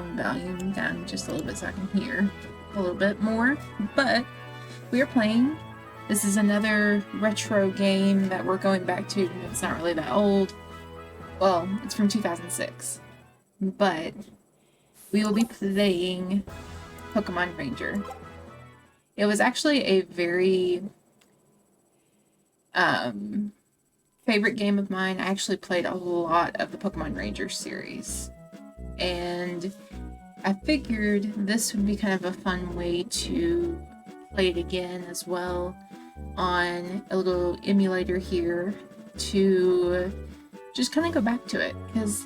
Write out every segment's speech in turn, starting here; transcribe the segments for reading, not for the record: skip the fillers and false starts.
phone volume down just a little bit so I can hear a little bit more. But we are playing. This is another retro game that we're going back to. It's not really that old. Well, it's from 2006. But we will be playing Pokémon Ranger. It was actually a very favorite game of mine. I actually played a lot of the Pokémon Ranger series. And I figured this would be kind of a fun way to play it again as well on a little emulator here to just kind of go back to it, because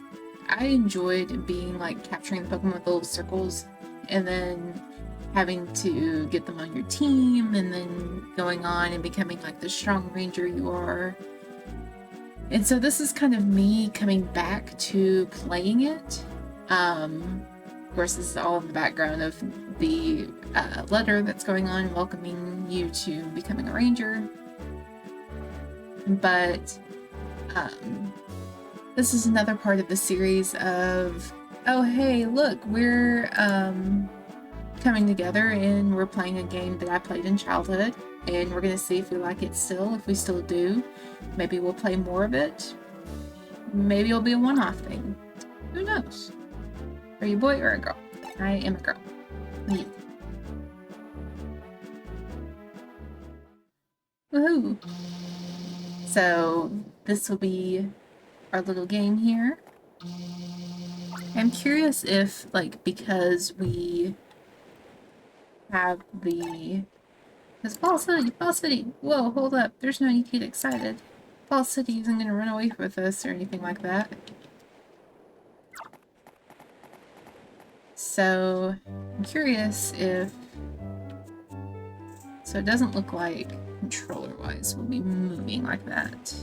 I enjoyed being like capturing the Pokemon with little circles and then having to get them on your team and then going on and becoming like the strong ranger you are. And so this is kind of me coming back to playing it. Of course, this is all in the background of the letter that's going on welcoming you to becoming a ranger. But this is another part of the series of, oh hey, look, we're coming together and we're playing a game that I played in childhood, and we're gonna see if we like it still. If we still do, maybe we'll play more of it. Maybe it'll be a one-off thing. Who knows? Are you a boy or a girl? I am a girl. Yeah. Woohoo! So this will be our little game here. I'm curious if, like, because we have the... It's Fall City! Fall City! Whoa, hold up. There's no need to get excited. Fall City isn't going to run away with us or anything like that. So, I'm curious if... So it doesn't look like, controller-wise, we'll be moving like that.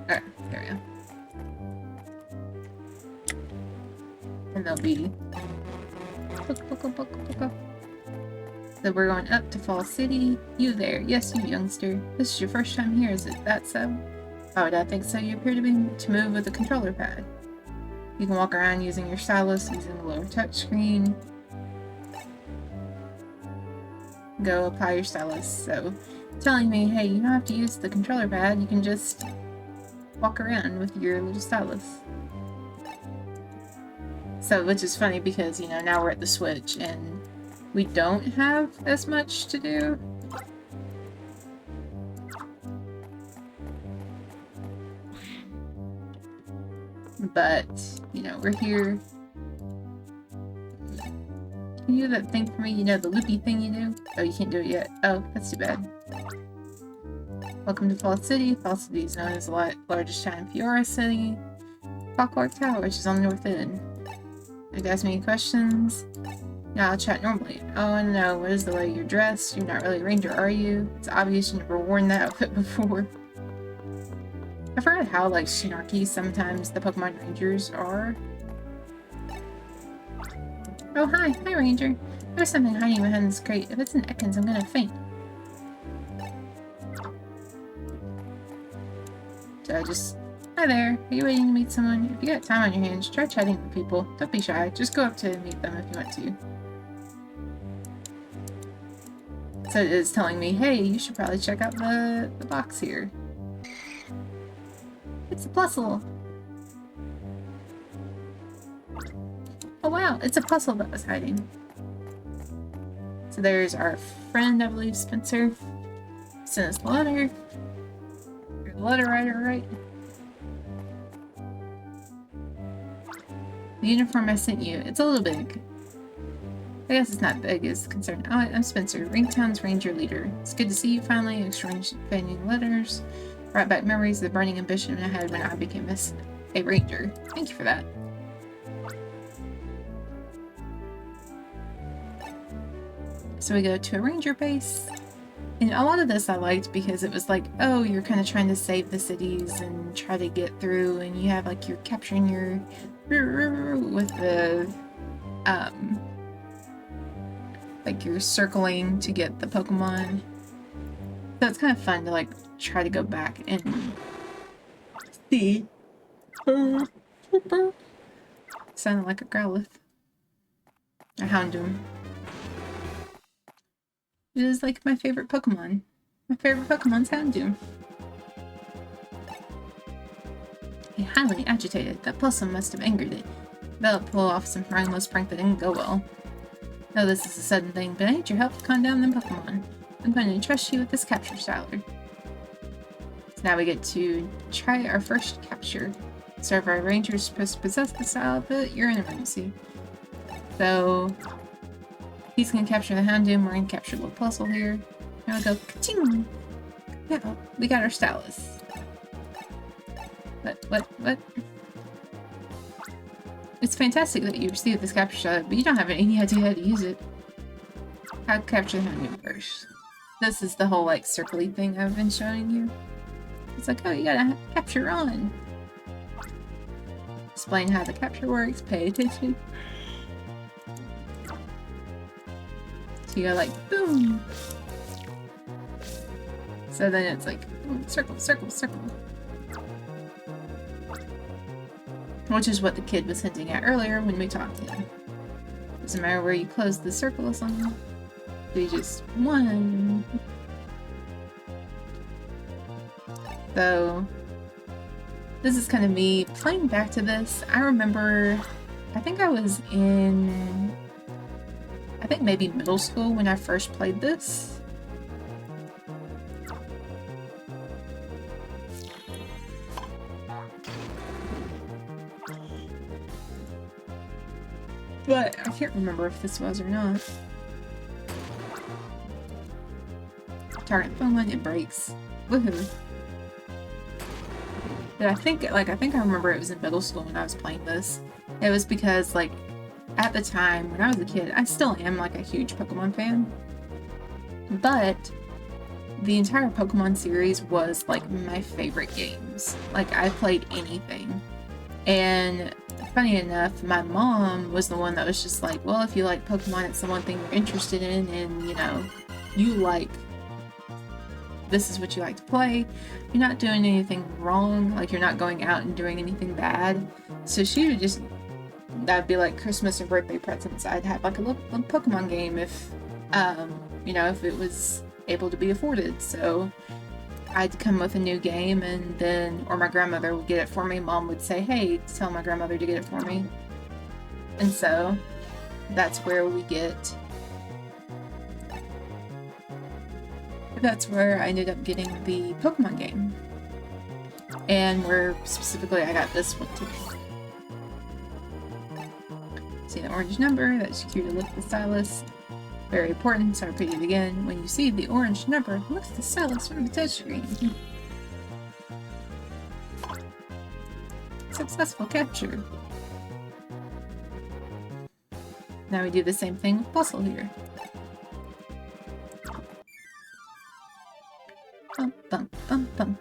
Alright, there we go. And they'll be... So we're going up to Fall City. You there. Yes, you youngster. This is your first time here, is it that so? Why would I think so? You appear to move with a controller pad. You can walk around using your stylus, using the lower touchscreen. Go apply your stylus. So, telling me, hey, you don't have to use the controller pad, you can just walk around with your little stylus. So, which is funny because, you know, now we're at the Switch and we don't have as much to do. But, you know, we're here. Can you do that thing for me? You know, the loopy thing you do? Oh, you can't do it yet. Oh, that's too bad. Welcome to Fall City. Fall City is known as the largest town in Fiore City. Clockwork Tower, which is on the north end. If you ask me any questions, yeah, I'll chat normally. Oh no, what is the way you're dressed? You're not really a ranger, are you? It's obvious you never worn that outfit before. I forgot how, like, snarky sometimes the Pokemon Rangers are. Oh, hi. Hi, Ranger. There's something hiding behind this crate. If it's an Ekans, I'm gonna faint. So just... Hi there. Are you waiting to meet someone? If you got time on your hands, try chatting with people. Don't be shy. Just go up to meet them if you want to. So it is telling me, hey, you should probably check out the box here. It's a puzzle. Oh wow, it's a puzzle that was hiding. So there's our friend, I believe, Spencer. Sent us a letter. You're the letter writer, right? The uniform I sent you, it's a little big. I guess it's not big as concerned. Oh, I'm Spencer, Ringtown's Ranger Leader. It's good to see you finally. Exchanging letters. Brought back memories of the burning ambition I had when I became a ranger. Thank you for that. So we go to a ranger base. And a lot of this I liked because it was like, oh, you're kind of trying to save the cities and try to get through, and you have like, you're capturing your with the like you're circling to get the Pokemon. So it's kind of fun to like try to go back and see Sounded like a Growlithe. A Houndoom. It is like my favorite Pokemon. My favorite Pokemon's Houndoom. Highly agitated. That Possum must have angered it. They'll pull off some harmless prank that didn't go well. No, this is a sudden thing, but I need your help to calm down them Pokemon. I'm going to entrust you with this capture styler. So now we get to try our first capture. So our Ranger's supposed to possess the style, but you're in an emergency. So he's going to capture the Houndoom, we're going to capture the little puzzle here. Now we go, ka-ching! Yeah, we got our stylus. What? It's fantastic that you received this capture shot, but you don't have any idea how to use it. How to capture the Houndoom first. This is the whole, like, circly thing I've been showing you. It's like, oh, you gotta capture on. Explain how the capture works, pay attention. So you go like, boom! So then it's like, boom, circle, circle, circle. Which is what the kid was hinting at earlier when we talked to him. Doesn't matter where you close the circle or something. They just one. So this is kind of me playing back to this. I remember, I think I was in, I think maybe middle school when I first played this. But I can't remember if this was or not. Target Pokemon, it breaks. Woohoo. But I think I remember it was in middle school when I was playing this. It was because, like, at the time, when I was a kid, I still am, like, a huge Pokemon fan. But the entire Pokemon series was, like, my favorite games. Like, I played anything. And funny enough, my mom was the one that was just like, well, if you like Pokemon, it's the one thing you're interested in, and, you know, you like, this is what you like to play. You're not doing anything wrong, like, you're not going out and doing anything bad. So she would just, that'd be like Christmas or birthday presents. I'd have, like, a little Pokemon game if, you know, if it was able to be afforded. So I'd come with a new game, and then, or my grandmother would get it for me. Mom would say, hey, tell my grandmother to get it for me. And so that's where we get, that's where I ended up getting the Pokemon game. And where specifically I got this one too. See the orange number, that's cue to lift the stylus. Very important, so I repeat it again. When you see the orange number, lift the stylus from the touchscreen. Successful capture. Now we do the same thing with Bustle here. Bump, bump, bump, bump.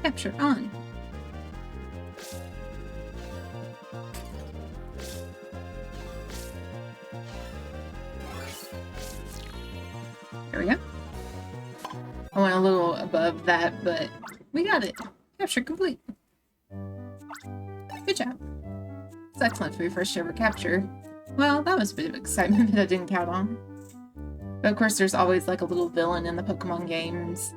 Capture on. There we go. I went a little above that, but we got it. Capture complete. Good job. It's excellent for your first ever capture. Well, that was a bit of excitement that I didn't count on. But of course, there's always like a little villain in the Pokemon games.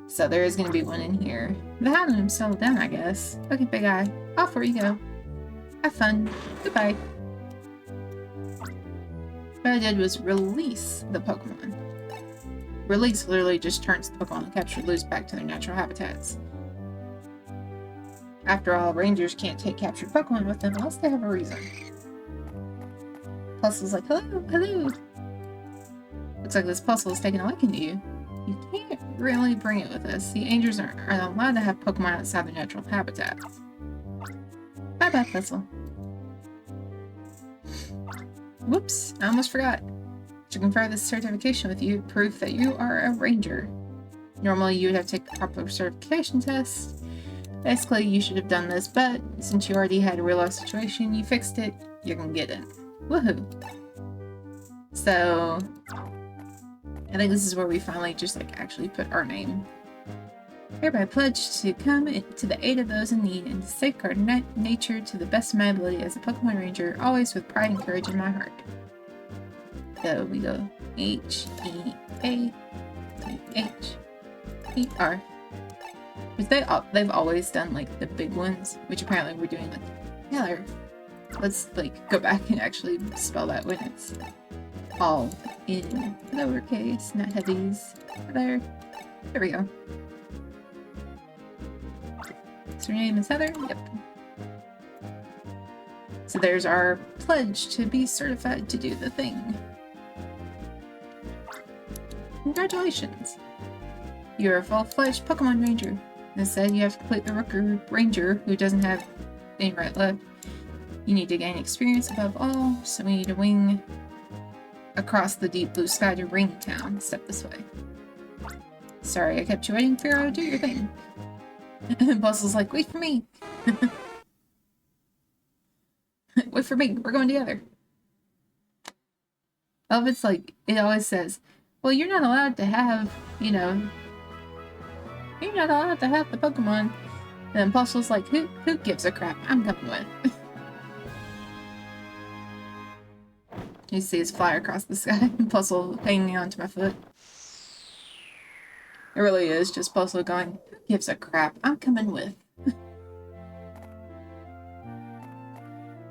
So there is going to be one in here. The Houndoom settled down, I guess. Okay, Big Eye. Off where you go. Have fun. Goodbye. What I did was release the Pokemon. Release literally just turns the Pokemon captured loose back to their natural habitats. After all, Rangers can't take captured Pokemon with them unless they have a reason. Puzzle's like, hello, hello. Looks like this puzzle is taking a liking to you. You can't really bring it with us. The Rangers aren't allowed to have Pokemon outside their natural habitat. Bye-bye, puzzle. Whoops, I almost forgot. To confer this certification with you, proof that you are a ranger. Normally, you would have to take a proper certification test. Basically, you should have done this, but since you already had a real-life situation, you fixed it, you're gonna get it. Woohoo! So, I think this is where we finally just, like, actually put our name. Hereby pledge to come to the aid of those in need and to safeguard nature to the best of my ability as a Pokemon Ranger, always with pride and courage in my heart. So we go H-E-A-T-H-E-R. Which they've always done like the big ones, which apparently we're doing like Heather. Let's like go back and actually spell that when it's all in lowercase, not heavies. There we go. So her name is Heather? Yep. So there's our pledge to be certified to do the thing. Congratulations! You're a full-fledged Pokemon Ranger. Instead, you have to complete the Rooker Ranger who doesn't have any right left. You need to gain experience above all, so we need to wing across the deep blue sky to Ring Town. Step this way. Sorry, I kept you waiting. Fiore, do your thing. Bustle's like, wait for me. Wait for me. We're going together. Velvet's like, it always says, well, you're not allowed to have, you know, you're not allowed to have the Pokemon. And then Bustle's like, who gives a crap? I'm coming with. You see his fly across the sky. Puzzle hanging onto my foot. It really is just Puzzle going, who gives a crap? I'm coming with.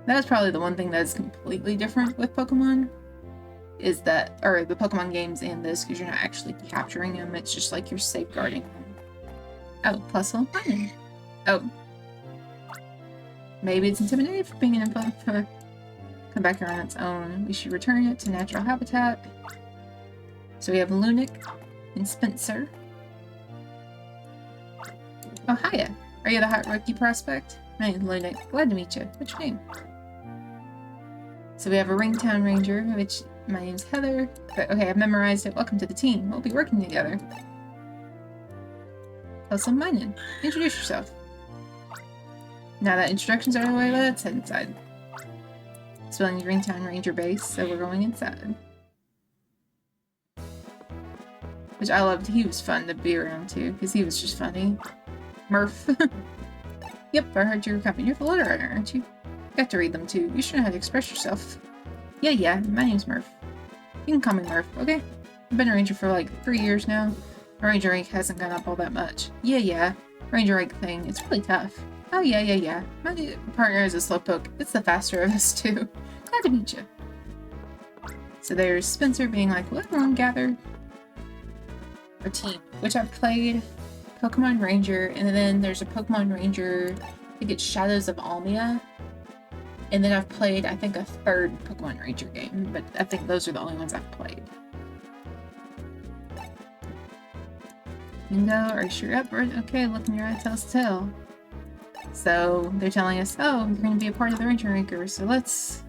That's probably the one thing that's completely different with Pokemon. Is that, or the Pokemon games and this, because you're not actually capturing them. It's just like you're safeguarding them. Oh, Puzzle. Oh. Maybe it's intimidated for being in a Pokemon. Come back here on its own. We should return it to natural habitat. So we have Lunic and Spencer. Oh, hiya. Are you the hot rookie prospect? My name's Lunic. Glad to meet you. What's your name? So we have a Ringtown Ranger, which my name's Heather. But okay, I've memorized it. Welcome to the team. We'll be working together. Tell mine in. Introduce yourself. Now that introductions are out of the way, let's head inside. Spelling Ringtown Ranger base, so we're going inside. Which I loved. He was fun to be around too, because he was just funny. Murph. Yep, I heard you were coming. You're the letter writer, aren't you? Got to read them too. You should know how to express yourself. Yeah, my name's Murph. You can call me Murph, okay? I've been a ranger for like 3 years now. My ranger rank hasn't gone up all that much. Yeah. Ranger rank thing, it's really tough. Oh, yeah. My new partner is a slowpoke. It's the faster of us, too. Glad to meet you. So there's Spencer being like, well, everyone gather. Our team, which I've played Pokemon Ranger, and then there's a Pokemon Ranger, I think it's Shadows of Almia. And then I've played, I think, a third Pokemon Ranger game, but I think those are the only ones I've played. Bingo, are you sure? Yep, okay, look in your eye, tells tell. So they're telling us, oh, you're going to be a part of the Ranger Ranker, so let's,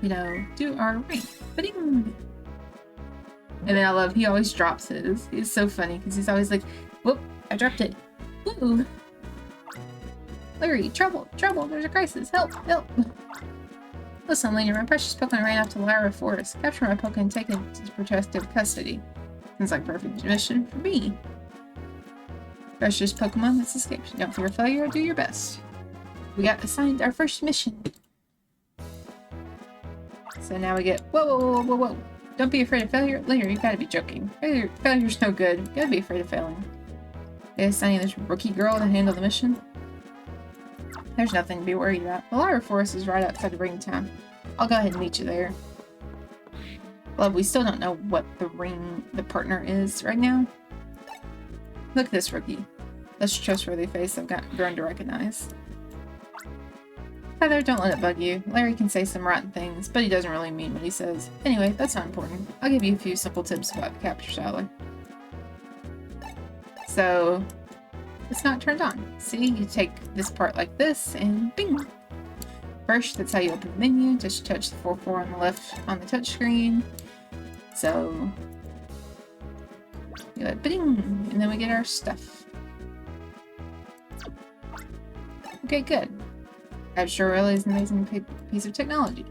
you know, do our rank. Ba-ding! And then I love, he always drops his. He's so funny, because he's always like, whoop, I dropped it. Woo! Larry, trouble, there's a crisis, help! Listen, Lena, my precious Pokemon ran off to Lyra Forest. Capture my Pokemon and take it into protective custody. Seems like perfect mission for me. Precious Pokemon, let's escape. Don't fear failure, do your best. We got assigned our first mission. So now we get, whoa. Don't be afraid of failure. Later, you gotta be joking. Failure's no good. You gotta be afraid of failing. They assigning this rookie girl to handle the mission. There's nothing to be worried about. The Lyra Forest is right outside of Ring Town. I'll go ahead and meet you there. Well, we still don't know what the partner is right now. Look at this rookie. That's a trustworthy face I've grown to recognize. Heather, don't let it bug you. Larry can say some rotten things, but he doesn't really mean what he says. Anyway, that's not important. I'll give you a few simple tips about the capture salad. So, it's not turned on. See, you take this part like this, and bing! First, that's how you open the menu. Just touch the 4 on the left on the touch screen. So, you go bing! And then we get our stuff. Okay, good. That sure really is an amazing piece of technology.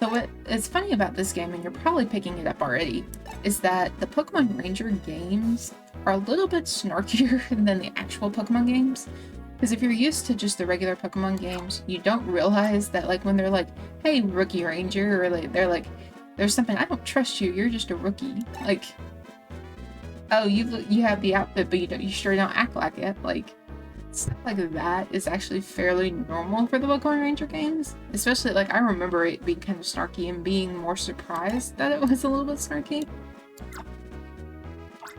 So what is funny about this game, and you're probably picking it up already, is that the Pokemon Ranger games are a little bit snarkier than the actual Pokemon games. Because if you're used to just the regular Pokemon games, you don't realize that, like, when they're like, hey, rookie ranger, or like, they're like, there's something, I don't trust you, you're just a rookie. Like, oh, you have the outfit, but you sure don't act like it. Like, stuff like that is actually fairly normal for the Pokemon Ranger games. Especially, like, I remember it being kind of snarky and being more surprised that it was a little bit snarky.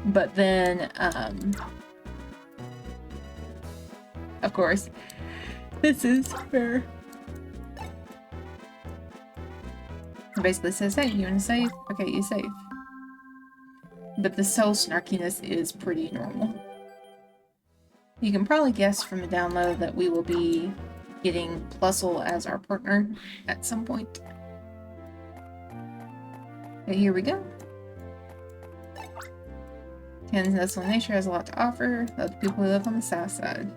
But then, of course, this is where it basically says, hey, you want to save? Okay, you save. But the soul snarkiness is pretty normal. You can probably guess from the download that we will be getting Plusle as our partner at some point. Okay, here we go. Kansas Nestle Nature has a lot to offer. Love the people who live on the south side.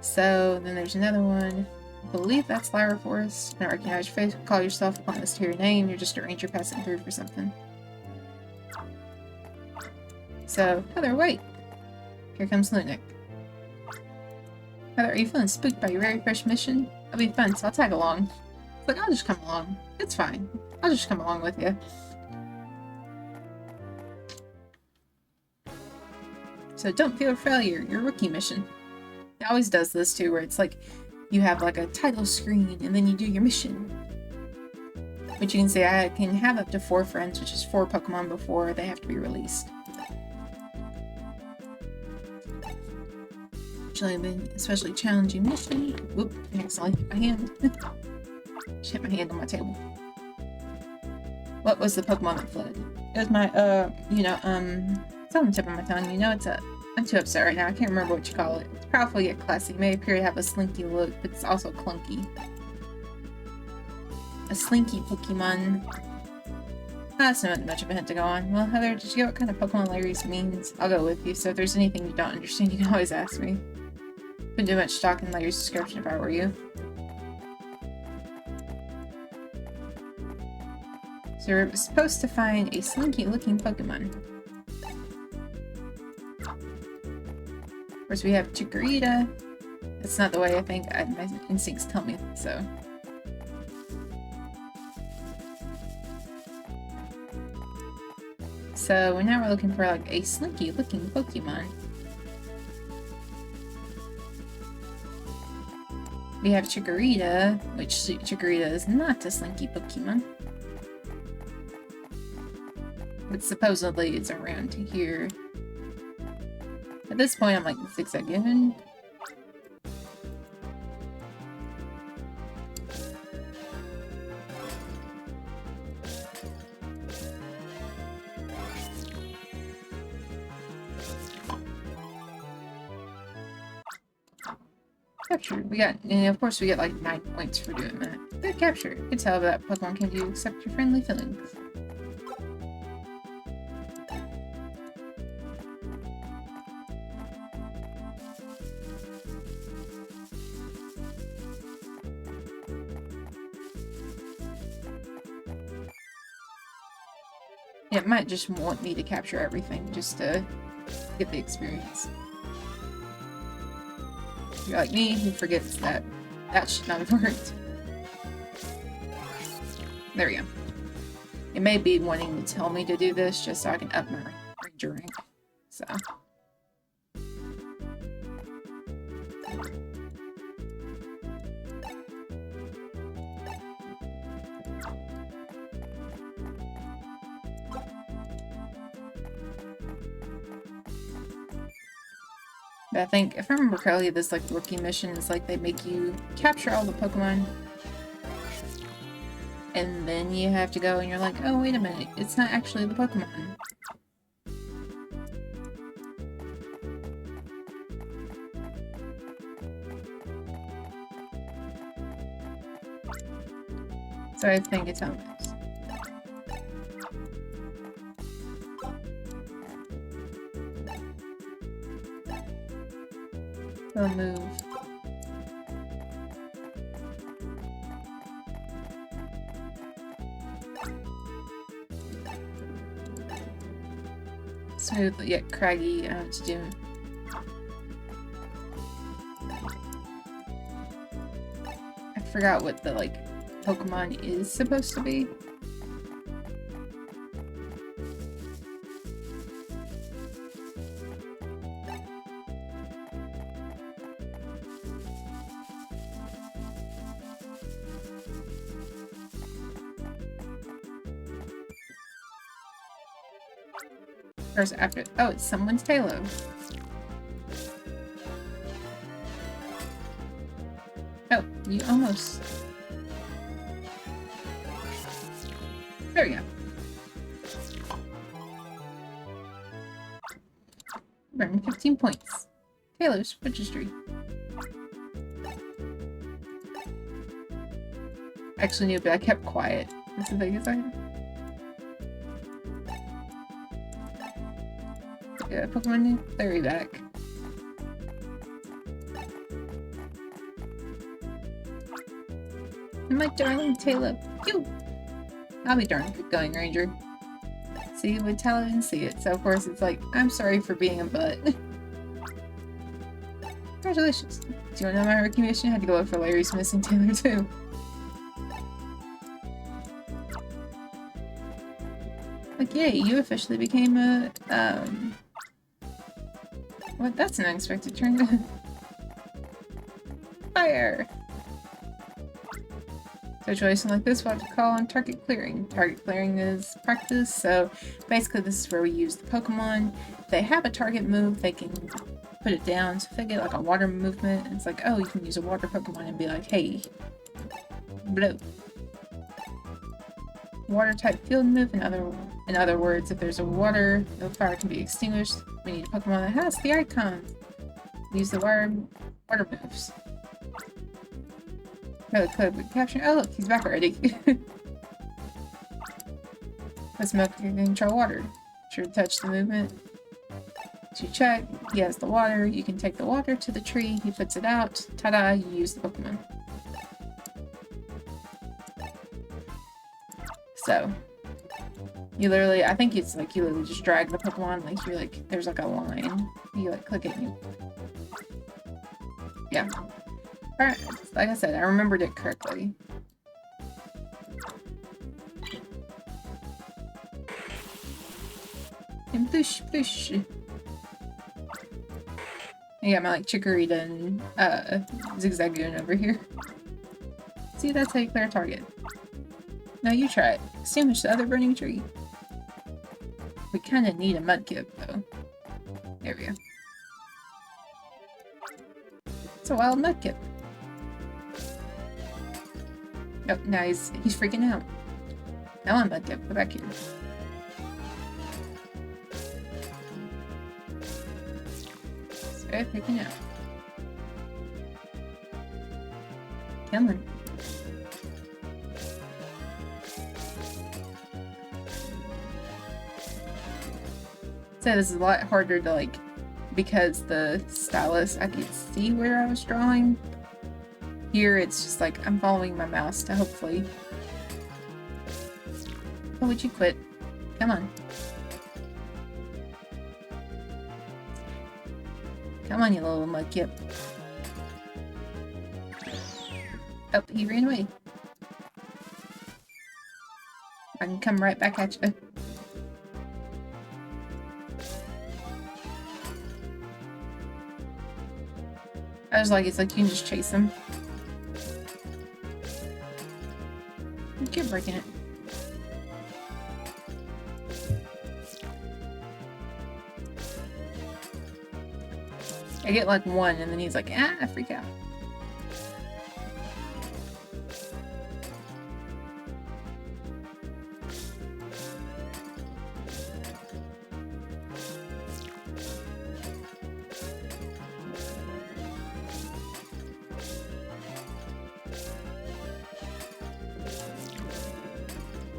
So then there's another one. I believe that's Lyra Forest. Don't recognize your face. Call yourself upon this to your name. You're just a ranger passing through for something. So, Heather, wait. Here comes Lunik. Heather, are you feeling spooked by your very first mission? It'll be fun, so I'll tag along. It's like, I'll just come along. It's fine. I'll just come along with you. So don't feel a failure. Your rookie mission. It always does this too, where it's like you have like a title screen and then you do your mission. Which you can say I can have up to 4 friends, which is 4 Pokemon before they have to be released. Especially challenging mission. Whoop, I accidentally hit my hand. Just hit my hand on my table. What was the Pokemon that fled? It was my, it's on the tip of my tongue. You know, I'm too upset right now. I can't remember what you call it. It's powerful yet classy. It may appear to have a slinky look, but it's also clunky. A slinky Pokemon. That's not much of a hint to go on. Well, Heather, did you get what kind of Pokemon Larry's means? I'll go with you, so if there's anything you don't understand, you can always ask me. Wouldn't do much stock in Larry's description if I were you. So we're supposed to find a slinky-looking Pokemon. Of course, we have Chikorita. That's not the way I think. My instincts tell me so. So now we're looking for like a slinky-looking Pokemon. We have Chikorita, which Chikorita is not a slinky Pokemon. But supposedly it's around here. At this point, I'm like, is that given? Captured. And of course we get like 9 points for doing that. Good capture. You can tell that Pokemon can do accept your friendly feelings. Yeah, it might just want me to capture everything just to get the experience. You're like me, who forgets that that should not have worked. There we go. It may be wanting to tell me to do this just so I can up my ranger rank. So. But I think, if I remember correctly, this like rookie mission is like they make you capture all the Pokemon, and then you have to go and you're like, oh wait a minute, it's not actually the Pokemon. So I think it's on this. We'll move. Smooth yet craggy. I don't know what to do. I forgot what the, like, Pokemon is supposed to be. First after. Oh, it's someone's Tailo. Oh, you almost. There we go. Earned 15 points. Taylor's registry. Actually knew, but I kept quiet. That's the biggest item. Yeah, Pokemon name? Larry back. And my darling Taylor. Phew! I'll be darn good going, Ranger. See, it would tell it and see it. So of course it's like, I'm sorry for being a butt. Congratulations. Do you want to know my rookie mission? I had to go look for Larry's missing Taylor too. Like, yay, you officially became a, what? That's an unexpected turn. Fire! So choice like this, we'll have to call on target clearing. Target clearing is practice, so basically this is where we use the Pokemon. If they have a target move, they can put it down. So if they get like a water movement, it's like, oh, you can use a water Pokemon and be like, hey, blow. Water type field move, in other words, if there's a water, the fire can be extinguished. We need a Pokemon that has the icon. Use the water moves. Oh, the code would capture. Oh, look, he's back already. Let's milk can control water. Sure to touch the movement. To check, he has the water. You can take the water to the tree. He puts it out. Ta-da! You use the Pokemon. So, you literally, I think it's like you literally just drag the Pokemon, like you're like, there's like a line. You like click it and you... Yeah. Alright, like I said, I remembered it correctly. And push, push. I got my like Chikorita and Zigzagoon over here. See, that's how you clear a target. Now you try it. Extinguish the other burning tree. We kinda need a Mudkip though. There we go. It's a wild Mudkip. Oh, now he's freaking out. Now I'm Mudkip. Go back here. Sorry, freaking out. Come on. So this is a lot harder to like, because the stylus, I could see where I was drawing. Here it's just like, I'm following my mouse to hopefully... Oh, would you quit? Come on. Come on, you little Mudkip. Oh, he ran away. I can come right back at you. I was like, it's like you can just chase him. Keep breaking it. I get like one and then he's like, ah, I freak out.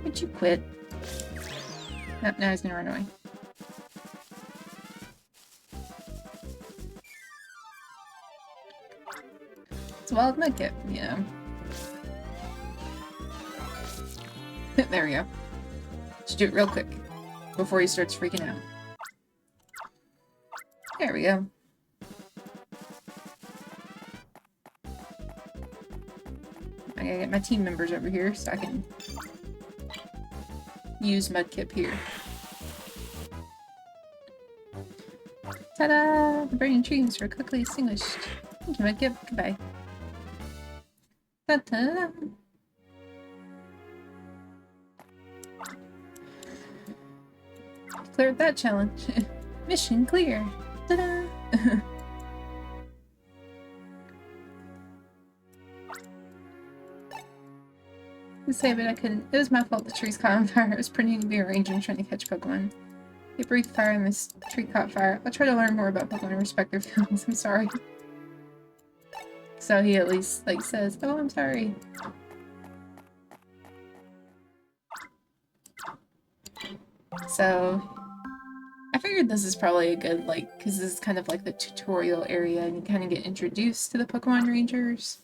Would you quit? Nope, now he's gonna run away. It's a wild Mudkip, you know. There we go. Just do it real quick before he starts freaking out. There we go. I gotta get my team members over here so I can use Mudkip here. Ta-da! The burning trees were quickly extinguished. Thank you, Mudkip. Goodbye. Ta-da! Cleared that challenge. Mission clear. Ta-da! Say, but I couldn't. It was my fault the trees caught on fire. I was pretending to be a ranger and trying to catch Pokemon. They breathed fire and this tree caught fire. I'll try to learn more about Pokemon and respect their feelings. I'm sorry. So he at least, like, says, oh, I'm sorry. So I figured this is probably a good, like, because this is kind of like the tutorial area and you kind of get introduced to the Pokemon Rangers.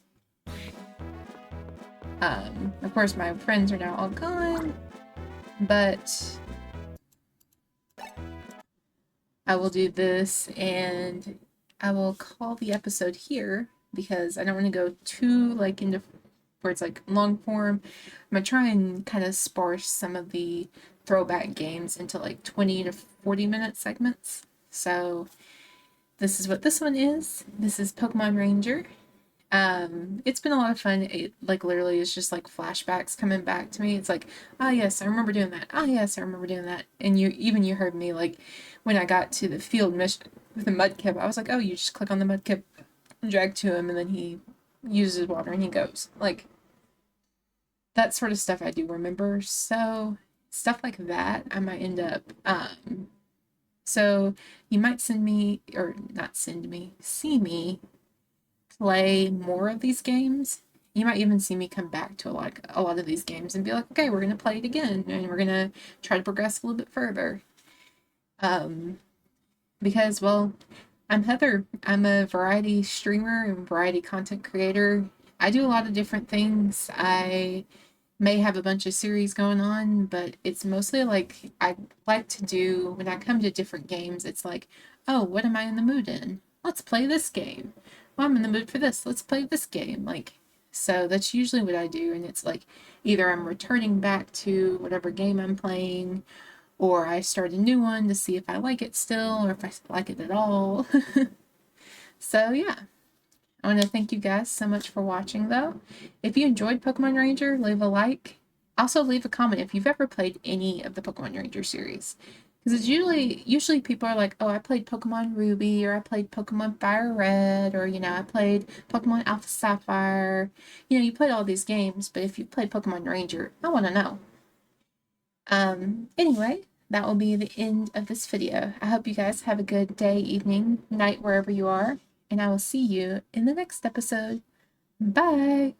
Of course, my friends are now all gone, but I will do this and I will call the episode here because I don't want to go too, like, into where it's like long form. I'm gonna try and kind of sparse some of the throwback games into like 20 to 40 minute segments. So this is what this one is. This is Pokemon Ranger. It's been a lot of fun. It like literally is just like flashbacks coming back to me. It's like, ah yes, I remember doing that. Ah yes, I remember doing that. And you heard me like when I got to the field mission with the Mudkip, I was like, oh, you just click on the Mudkip, drag to him, and then he uses water and he goes. Like that sort of stuff I do remember. So stuff like that I might end up so you might send me, or not send me, see me play more of these games. You might even see me come back to a lot of these games and be like, okay, we're gonna play it again and we're gonna try to progress a little bit further. Because, well, I'm Heather. I'm a variety streamer and variety content creator. I do a lot of different things. I may have a bunch of series going on, but it's mostly like I like to do when I come to different games, it's like, oh, what am I in the mood in? Let's play this game. Well, I'm in the mood for this. Let's play this game. Like, so that's usually what I do. And it's like either I'm returning back to whatever game I'm playing, or I start a new one to see if I like it still, or if I like it at all. So yeah, I want to thank you guys so much for watching though. If you enjoyed Pokemon Ranger, leave a like. Also leave a comment if you've ever played any of the Pokemon Ranger series. Because it's usually people are like, oh, I played Pokemon Ruby, or I played Pokemon Fire Red, or, you know, I played Pokemon Alpha Sapphire. You know, you played all these games, but if you played Pokemon Ranger, I want to know. Anyway, that will be the end of this video. I hope you guys have a good day, evening, night, wherever you are, and I will see you in the next episode. Bye!